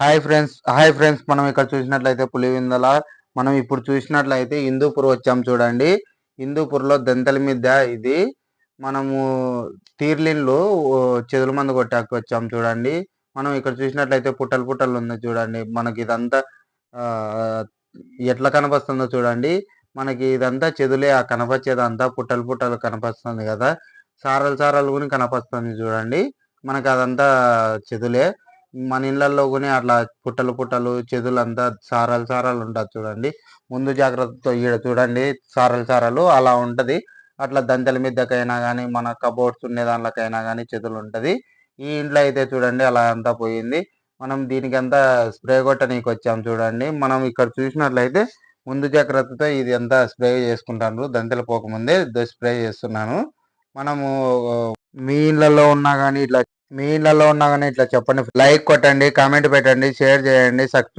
Hi friends మనం ఇక్కడ చూసినట్లయితే పులివెందుల మనం ఇప్పుడు చూసినట్లయితే హిందూపూర్ వచ్చాం చూడండి. హిందూపూర్లో దంతల మీద ఇది మనము తీర్లిన్లు చెదుల మందు కొట్టాక వచ్చాం చూడండి. మనం ఇక్కడ చూసినట్లయితే పుట్టలు పుట్టలు ఉంది చూడండి. మనకి ఇదంతా ఆ, ఎట్లా కనపస్తుందో చూడండి. మనకి ఇదంతా చెదులే, ఆ కనపచ్చేదంతా పుట్టలు పుట్టలు కనపస్తుంది కదా, సారలు సారలు కూడా కనపస్తుంది చూడండి. మనకి అదంతా చెదులే. మన ఇళ్ళల్లో కూడా అట్లా పుట్టలు పుట్టలు చెదులు అంతా సారాలు సారాలు ఉంటుంది చూడండి. ముందు జాగ్రత్తతో ఈడ చూడండి, సారాలు సారాలు అలా ఉంటది. అట్లా దంతెల మీదకైనా కానీ మన కబోర్డ్స్ ఉండే దాంట్లోకైనా కానీ చెదులు ఉంటది. ఈ ఇంట్లో అయితే చూడండి అలా అంతా పోయింది. మనం దీనికి అంతా స్ప్రే కొట్టనీకి వచ్చాం చూడండి. మనం ఇక్కడ చూసినట్లయితే ముందు జాగ్రత్తతో ఇది అంతా స్ప్రే చేసుకుంటాను. దంతెలు పోకముందే స్ప్రే చేస్తున్నాను. మనము మీ ఇళ్ళల్లో ఉన్నా కానీ ఇట్లా చెప్పండి. లైక్ కొట్టండి, కామెంట్ పెట్టండి, షేర్ చేయండి, సబ్స్క్రైబ్